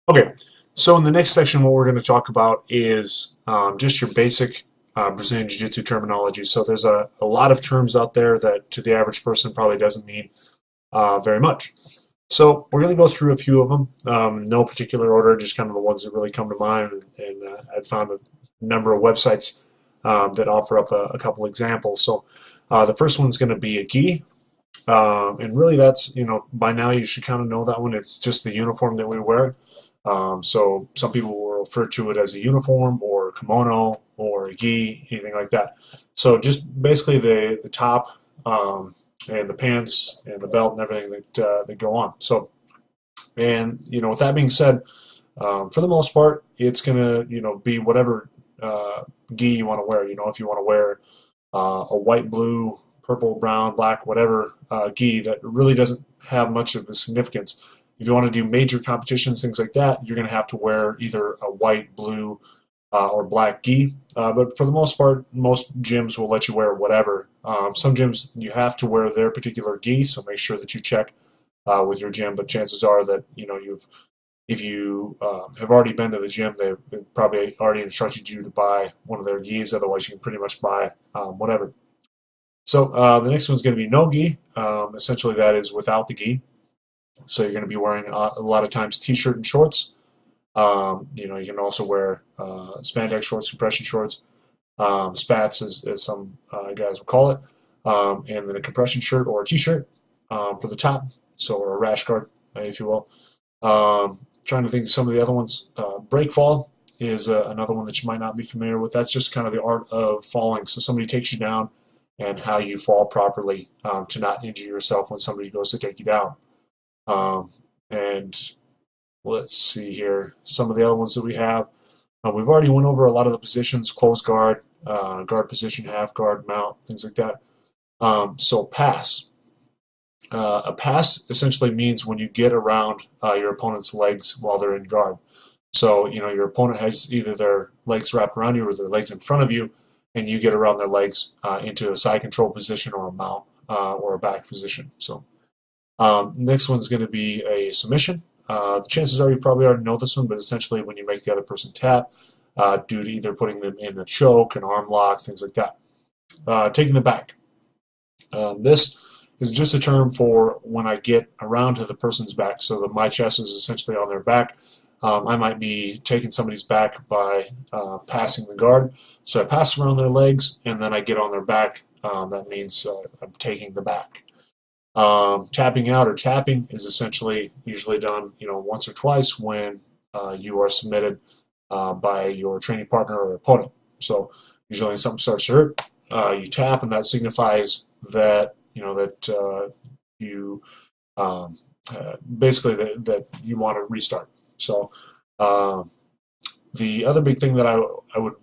Okay, so in the next section, what we're going to talk about is just your basic Brazilian Jiu-Jitsu terminology. So there's a lot of terms out there that to the average person probably doesn't mean very much. So we're going to go through a few of them, no particular order, just kind of the ones that really come to mind. And I've found a number of websites that offer up a couple examples. So the first one's going to be a gi. And really that's, by now you should kind of know that one. It's just the uniform that we wear. So some people will refer to it as a uniform or a kimono or a gi, anything like that. So just basically the top and the pants and the belt and everything that go on. So, and with that being said, for the most part, it's gonna be whatever gi you want to wear. If you want to wear a white, blue, purple, brown, black, whatever gi, that really doesn't have much of a significance. If you want to do major competitions, things like that, you're going to have to wear either a white, blue, or black gi. But for the most part, most gyms will let you wear whatever. Some gyms you have to wear their particular gi, so make sure that you check with your gym. But chances are that if you have already been to the gym, they've probably already instructed you to buy one of their gis. Otherwise, you can pretty much buy whatever. So the next one's going to be no gi. Essentially, that is without the gi. So you're going to be wearing a lot of times t-shirt and shorts. You can also wear spandex shorts, compression shorts, spats as some guys will call it, and then a compression shirt or a t-shirt for the top, or a rash guard, if you will. Trying to think of some of the other ones. Break fall is another one that you might not be familiar with. That's just kind of the art of falling. So somebody takes you down and how you fall properly to not injure yourself when somebody goes to take you down. And let's see here, some of the other ones that we have. We've already went over a lot of the positions: close guard, guard position, half guard, mount, things like that. So pass. A pass essentially means when you get around your opponent's legs while they're in guard. So your opponent has either their legs wrapped around you or their legs in front of you, and you get around their legs into a side control position or a mount or a back position. So next one's going to be a submission. The chances are you probably already know this one, but essentially when you make the other person tap due to either putting them in a choke, an arm lock, things like that. Taking them back. This is just a term for when I get around to the person's back. So that my chest is essentially on their back. I might be taking somebody's back by passing the guard. So I pass around their legs and then I get on their back. That means I'm taking the back. Tapping out or tapping is essentially usually done once or twice when you are submitted by your training partner or opponent. So usually when something starts to hurt, you tap, and that signifies that you basically that you want to restart. So the other big thing that I would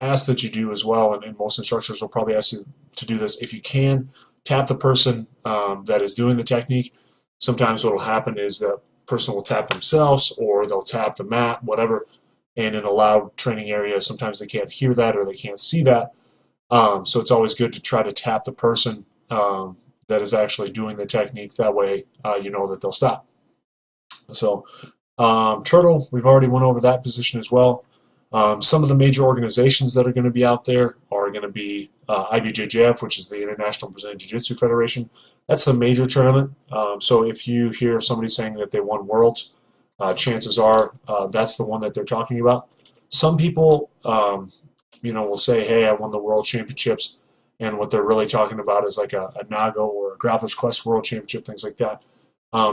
ask that you do as well, and most instructors will probably ask you to do this, if you can, tap the person that is doing the technique. Sometimes what will happen is that person will tap themselves or they'll tap the mat, whatever, and in a loud training area, sometimes they can't hear that or they can't see that. So it's always good to try to tap the person that is actually doing the technique. That way you know that they'll stop. So turtle, we've already went over that position as well. Some of the major organizations that are going to be out there are going to be IBJJF, which is the International Brazilian Jiu-Jitsu Federation. That's the major tournament. So if you hear somebody saying that they won Worlds, chances are that's the one that they're talking about. Some people, will say, hey, I won the World Championships, and what they're really talking about is like a NAGO or a Grappler's Quest World Championship, things like that.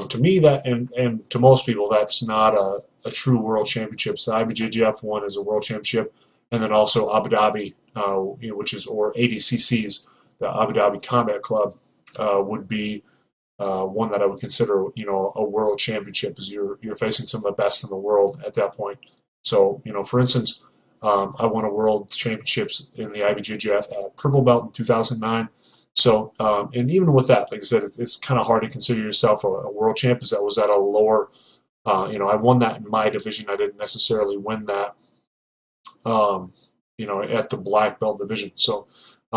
To me, that and to most people, that's not a true World Championships. The IBJJF one is a World Championship, and then also Abu Dhabi, which is, or ADCC's, the Abu Dhabi Combat Club, would be one that I would consider, a World Championship, as you're facing some of the best in the world at that point. So, for instance, I won a World Championships in the IBJJF at purple belt in 2009. So, and even with that, like I said, it's kind of hard to consider yourself a world champ, because that was at a lower, I won that in my division. I didn't necessarily win that, at the black belt division. So,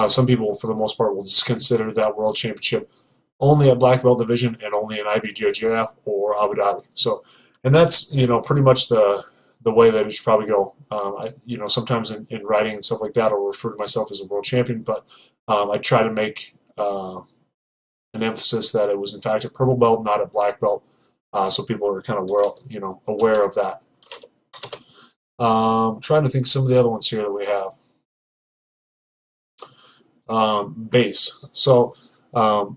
some people, for the most part, will just consider that world championship only at black belt division and only in IBJJF or Abu Dhabi. So, And that's, pretty much the way that it should probably go. Sometimes in writing and stuff like that, I'll refer to myself as a world champion, but I try to make an emphasis that it was in fact a purple belt, not a black belt, so people are kind of aware of that. Trying to think some of the other ones here that we have. Base. So a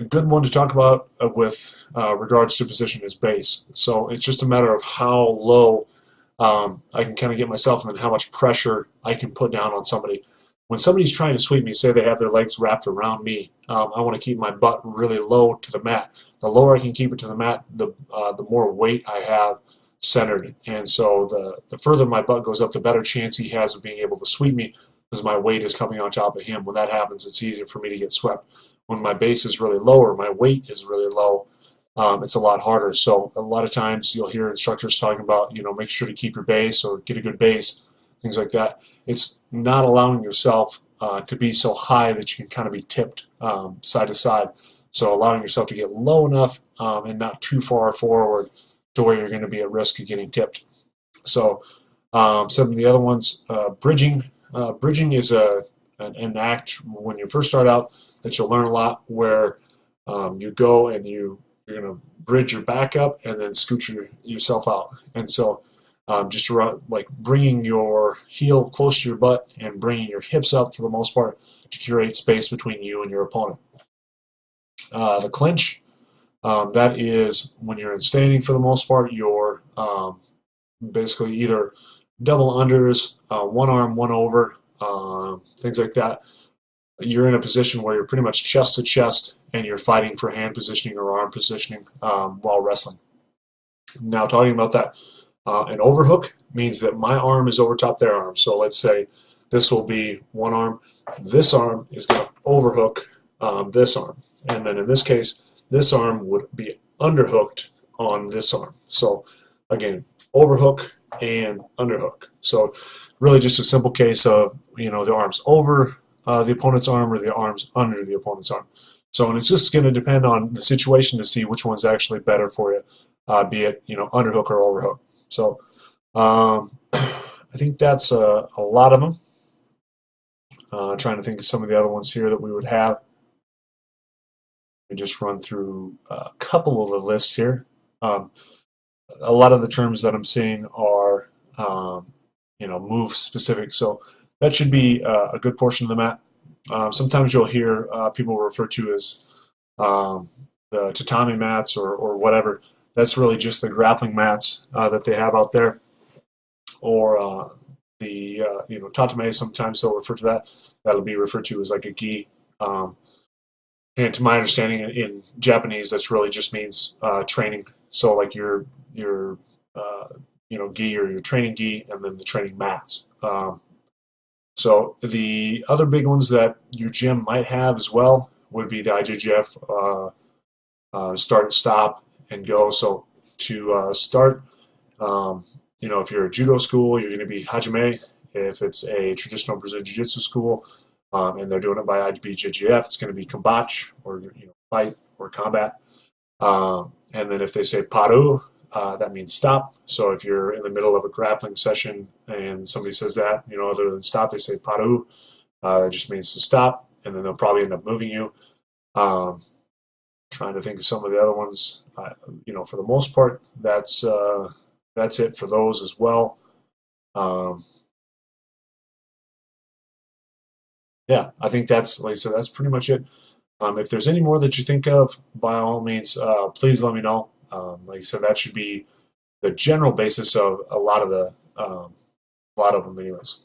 good one to talk about with regards to position is base. So it's just a matter of how low I can kind of get myself and then how much pressure I can put down on somebody. When somebody's trying to sweep me, say they have their legs wrapped around me, I want to keep my butt really low to the mat. The lower I can keep it to the mat, the more weight I have centered. And so the further my butt goes up, the better chance he has of being able to sweep me because my weight is coming on top of him. When that happens, it's easier for me to get swept. When my base is really low or my weight is really low, it's a lot harder. So a lot of times you'll hear instructors talking about, make sure to keep your base or get a good base, things like that. It's not allowing yourself to be so high that you can kind of be tipped side to side. So allowing yourself to get low enough and not too far forward to where you're going to be at risk of getting tipped. So some of the other ones, bridging. Bridging is an act when you first start out that you'll learn a lot where you go and you're going to bridge your back up and then scoot yourself out. And so just around, like bringing your heel close to your butt and bringing your hips up for the most part to create space between you and your opponent. The clinch, that is when you're in standing for the most part, you're basically either double unders, one arm, one over, things like that. You're in a position where you're pretty much chest to chest and you're fighting for hand positioning or arm positioning while wrestling. Now talking about that, an overhook means that my arm is over top their arm. So let's say this will be one arm. This arm is going to overhook this arm. And then in this case, this arm would be underhooked on this arm. So again, overhook and underhook. So really just a simple case of, the arms over the opponent's arm or the arms under the opponent's arm. So, and it's just going to depend on the situation to see which one's actually better for you, be it, underhook or overhook. So, I think that's a lot of them. Trying to think of some of the other ones here that we would have. We just run through a couple of the lists here. A lot of the terms that I'm seeing are, move specific. So that should be a good portion of the mat. Sometimes you'll hear people refer to as the tatami mats or whatever. That's really just the grappling mats that they have out there. Or the tatame, sometimes they'll refer to that. That'll be referred to as like a gi. And to my understanding, in Japanese, that's really just means training. So like your gi or your training gi, and then the training mats. So the other big ones that your gym might have as well would be the IJGF start, stop, and go. So to start, if you're a judo school, you're going to be Hajime. If it's a traditional Brazilian Jiu-Jitsu school, and they're doing it by IBJJF, it's going to be combate, or fight or combat. And then if they say paru, that means stop. So if you're in the middle of a grappling session and somebody says that, other than stop, they say paru, that just means to stop, and then they'll probably end up moving you. Trying to think of some of the other ones. For the most part, that's it for those as well. Yeah, I think that's, like I said, that's pretty much it. If there's any more that you think of, by all means, please let me know. Like I said, that should be the general basis of a lot of them anyways.